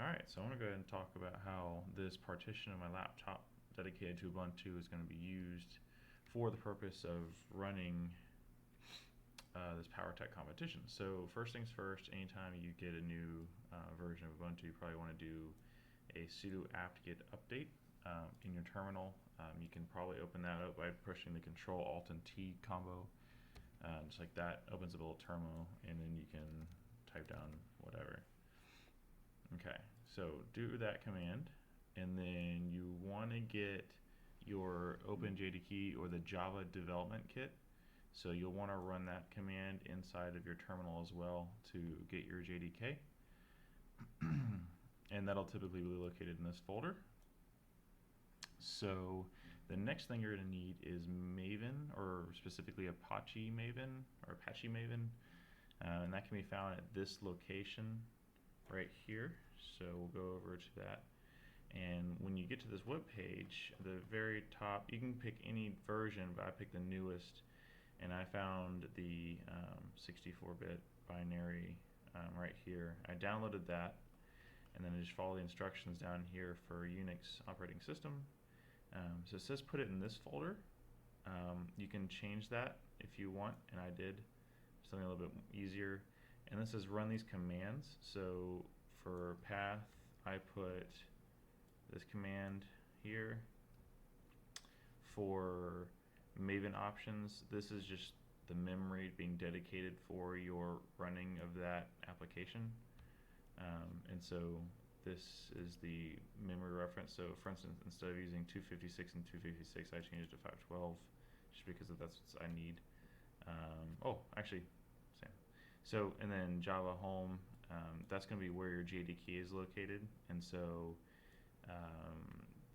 Alright, so I want to go ahead and talk about how this partition of my laptop dedicated to Ubuntu is going to be used for the purpose of running this PowerTAC competition. So first things first, anytime you get a new version of Ubuntu, you probably want to do a sudo apt-get update in your terminal. You can probably open that up by pushing the Control Alt and T combo, just like that. Opens up a little terminal, and then you can type down whatever. Okay, so do that command, and then you want to get your OpenJDK or the Java development kit. So you'll want to run that command inside of your terminal as well to get your JDK. And that'll typically be located in this folder. So the next thing you're going to need is Maven, or specifically Apache Maven, and that can be found at this location right here. So we'll go over to that, and when you get to this web page, at the very top, you can pick any version, but I picked the newest, and I found the 64-bit binary right here. I downloaded that, and then I just follow the instructions down here for Unix operating system. So it says put it in this folder. You can change that if you want, and I did something a little bit easier. And this says run these commands. So for path, I put this command here. For Maven options, this is just the memory being dedicated for your running of that application. And so this is the memory reference. So for instance, instead of using 256 and 256, I changed it to 512 just because that's what I need. Oh, actually, same. So, and then Java home, that's going to be where your JDK is located. And so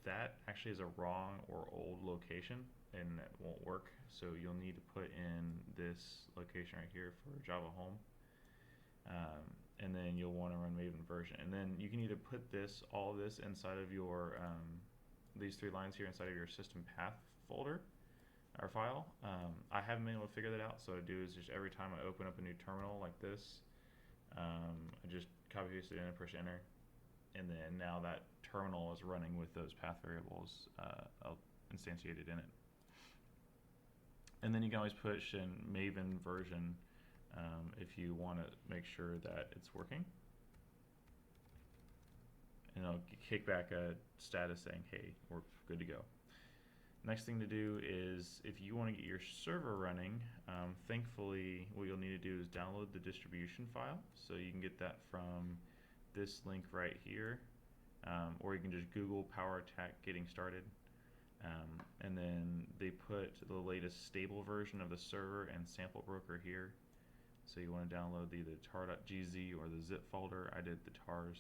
that actually is a wrong or old location, and that won't work. So you'll need to put in this location right here for Java home. And then you'll want to run Maven version. And then you can either put all of this inside of your, these three lines here inside of your system path folder or file. I haven't been able to figure that out, so what I do is just every time I open up a new terminal like this, I just copy paste it in and push enter, and then now that terminal is running with those path variables instantiated in it. And then you can always push in Maven version if you want to make sure that it's working. And it'll kick back a status saying, hey, we're good to go. Next thing to do is, if you want to get your server running, thankfully what you'll need to do is download the distribution file. So you can get that from this link right here, or you can just Google PowerTAC getting started. And then they put the latest stable version of the server and sample broker here. So you want to download either tar.gz or the zip folder. I did the tars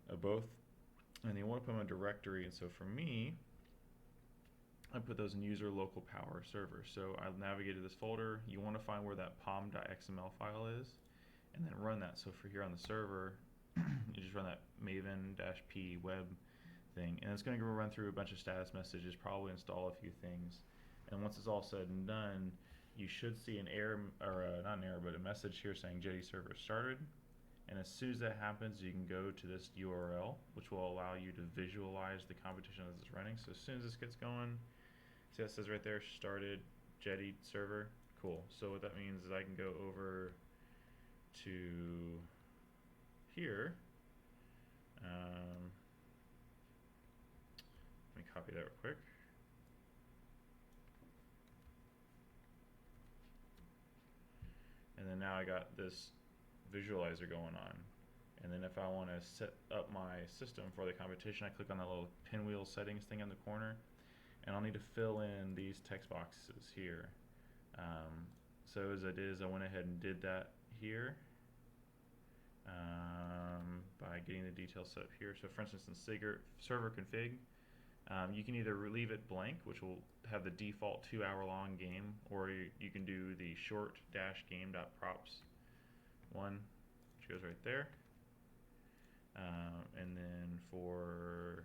of both. And you want to put them in a directory. And so for me, I put those in user local power server. So I'll navigate to this folder. You want to find where that pom.xml file is, and then run that. So for here on the server, you just run that maven-p web thing, and it's going to go run through a bunch of status messages, probably install a few things. And once it's all said and done, you should see an error, or not an error, but a message here saying Jetty server started. And as soon as that happens, you can go to this URL, which will allow you to visualize the competition as it's running. So as soon as this gets going, see that says right there, started Jetty server. Cool. So what that means is I can go over to here. Let me copy that real quick. And then now I got this visualizer going on. And then if I want to set up my system for the competition, I click on that little pinwheel settings thing in the corner, and I'll need to fill in these text boxes here. So as it is, I went ahead and did that here by getting the details set up here. So for instance, in server config, you can either leave it blank, which will have the default 2-hour-long game, or you can do the short-game.props one, which goes right there. And then for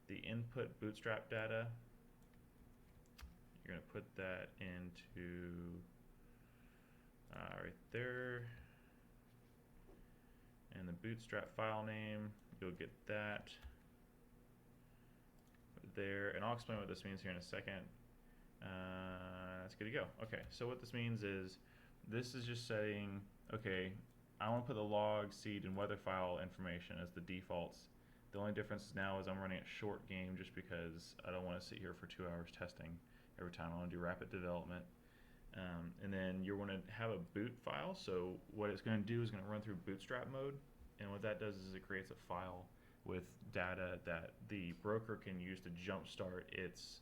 the input bootstrap data, you're going to put that into right there. and the bootstrap file name, you'll get that there, and I'll explain what this means here in a second. That's good to go. Okay, so what this means is, this is just saying, okay, I want to put the log, seed, and weather file information as the defaults. The only difference now is I'm running a short game just because I don't want to sit here for 2 hours testing every time. I want to do rapid development. And then you want to have a boot file. So what it's going to do is going to run through bootstrap mode. And what that does is it creates a file with data that the broker can use to jumpstart its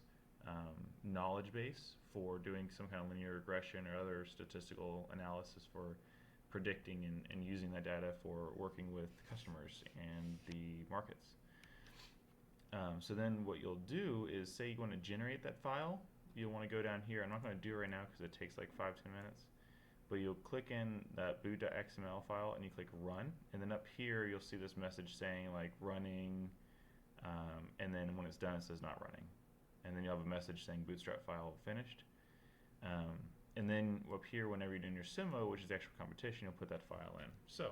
knowledge base for doing some kind of linear regression or other statistical analysis for predicting and using that data for working with customers and the markets. So then what you'll do is, say you want to generate that file, you'll want to go down here. I'm not going to do it right now because it takes like 5-10 minutes, but you'll click in that boot.xml file and you click run, and then up here you'll see this message saying like running, and then when it's done it says not running, and then you'll have a message saying bootstrap file finished. And then up here, whenever you're doing your SIMO, which is the actual competition, you'll put that file in. So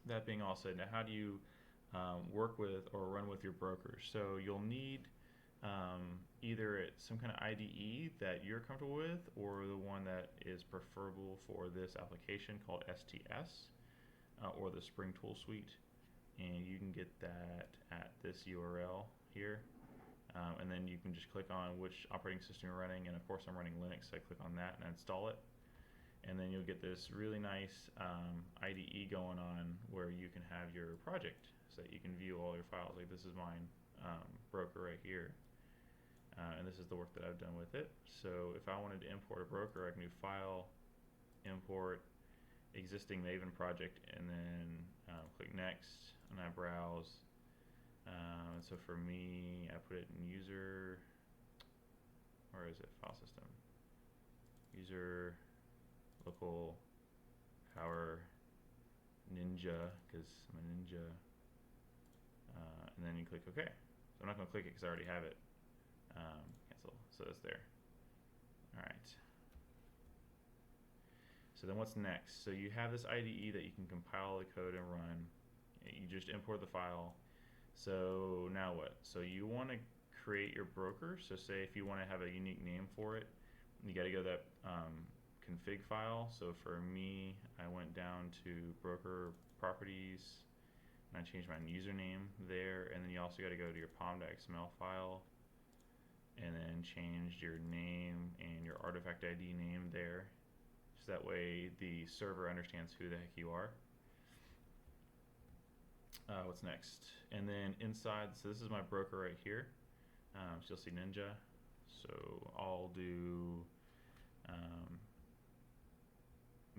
that being all said, now how do you work with or run with your brokers? So you'll need either some kind of IDE that you're comfortable with, or the one that is preferable for this application called STS, or the Spring Tool Suite. And you can get that at this URL here. And then you can just click on which operating system you're running, and of course I'm running Linux, so I click on that and install it. And then you'll get this really nice IDE going on where you can have your project, so that you can view all your files. Like this is mine, broker right here. And this is the work that I've done with it. So if I wanted to import a broker, I can do File, Import, Existing Maven Project, and then click Next, and I browse. So for me, I put it in user, where is it? File system. User, local, power, ninja, because I'm a ninja. And then you click OK. So I'm not going to click it because I already have it. Cancel. So it's there. All right. So then what's next? So you have this IDE that you can compile the code and run. You just import the file. So now what? So you want to create your broker. So say if you want to have a unique name for it, you got to go to that config file. So for me, I went down to broker properties, and I changed my username there. And then you also got to go to your pom.xml file, and then change your name and your artifact ID name there. So that way the server understands who the heck you are. What's next? And then inside, so this is my broker right here. So you'll see Ninja. So I'll do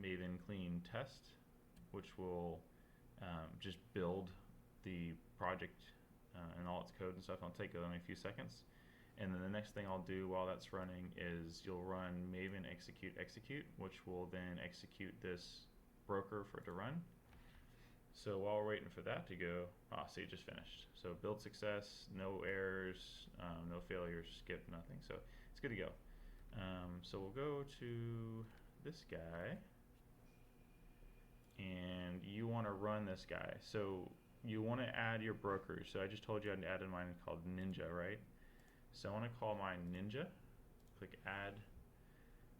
Maven clean test, which will just build the project and all its code and stuff. It'll take only a few seconds. And then the next thing I'll do while that's running is you'll run Maven execute, which will then execute this broker for it to run. So while we're waiting for that to go, see, it just finished. So build success, no errors, no failures, skip, nothing. So it's good to go. So we'll go to this guy, and you want to run this guy. So you want to add your brokers. So I just told you I'd added mine called Ninja, right? So I want to call mine Ninja. Click add.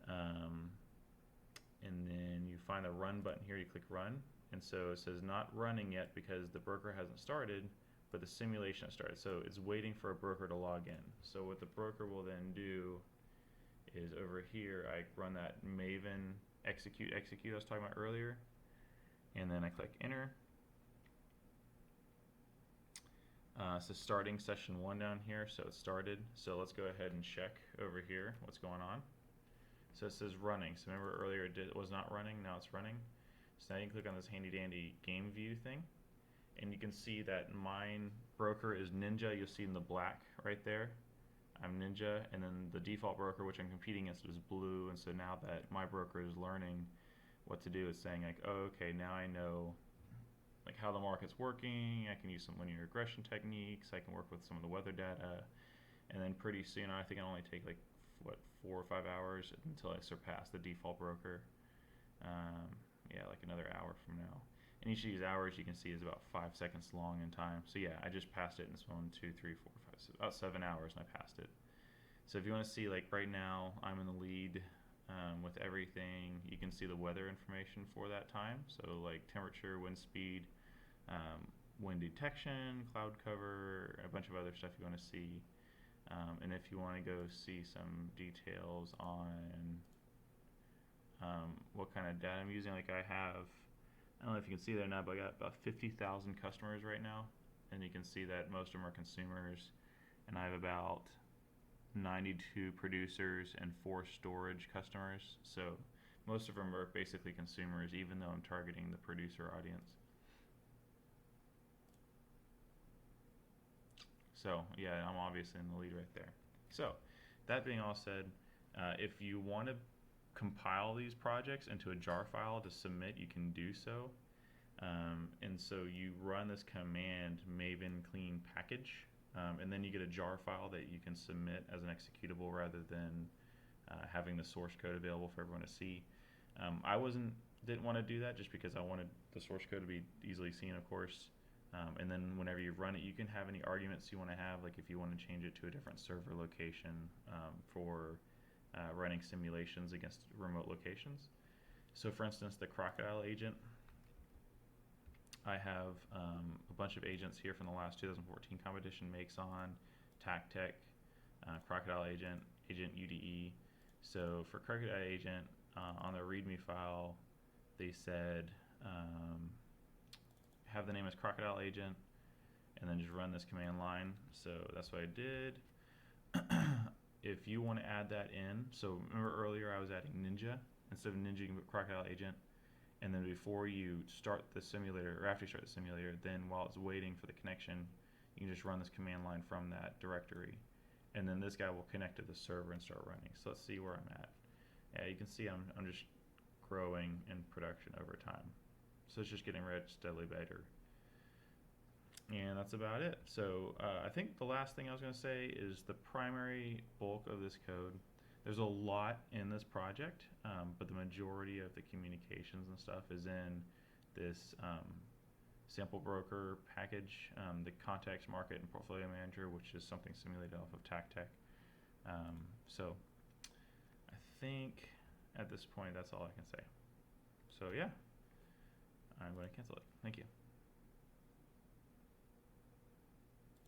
And then you find the run button here, you click run. And so it says not running yet because the broker hasn't started, but the simulation has started. So it's waiting for a broker to log in. So what the broker will then do is over here, I run that Maven execute I was talking about earlier. And then I click enter. So starting session 1 down here, so it started. So let's go ahead and check over here what's going on. So it says running. So remember earlier it was not running, now it's running. So now you can click on this handy dandy game view thing, and you can see that mine broker is Ninja. You'll see in the black right there, I'm Ninja, and then the default broker which I'm competing against is blue. And so now that my broker is learning what to do, it's saying like, oh, okay, now I know like how the market's working. I can use some linear regression techniques. I can work with some of the weather data, and then pretty soon, I think it'll only take like what, 4 or 5 hours until I surpass the default broker. Yeah, like another hour from now. And each of these hours you can see is about 5 seconds long in time. So yeah, I just passed it in this 1, 2, 3, 4, 5, 6, about 7 hours, and I passed it. So if you want to see, like right now, I'm in the lead with everything. You can see the weather information for that time. So like temperature, wind speed, wind detection, cloud cover, a bunch of other stuff you want to see. And if you want to go see some details on what kind of data I'm using, like I don't know if you can see there or not, but I got about 50,000 customers right now, and you can see that most of them are consumers, and I have about 92 producers and 4 storage customers. So most of them are basically consumers, even though I'm targeting the producer audience. So yeah, I'm obviously in the lead right there. So that being all said, if you want to compile these projects into a jar file to submit, you can do so. And so you run this command maven clean package, and then you get a jar file that you can submit as an executable rather than having the source code available for everyone to see. I didn't want to do that just because I wanted the source code to be easily seen, of course. And then whenever you run it, you can have any arguments you want to have, like if you want to change it to a different server location for running simulations against remote locations. So for instance, the Crocodile agent, I have a bunch of agents here from the last 2014 competition, Makes On, PowerTAC, Crocodile agent, agent UDE. So for Crocodile agent, on the README file, they said have the name as Crocodile agent, and then just run this command line. So that's what I did. If you want to add that in, so remember earlier I was adding Ninja instead of Ninja, you can put Crocodile agent. And then before you start the simulator, or after you start the simulator, then while it's waiting for the connection, you can just run this command line from that directory. And then this guy will connect to the server and start running. So let's see where I'm at. Yeah, you can see I'm just growing in production over time. So it's just getting steadily better. And that's about it. So I think the last thing I was going to say is the primary bulk of this code. There's a lot in this project, but the majority of the communications and stuff is in this sample broker package, the context market and portfolio manager, which is something simulated off of PowerTAC. So I think at this point that's all I can say. So yeah, I'm going to cancel it. Thank you.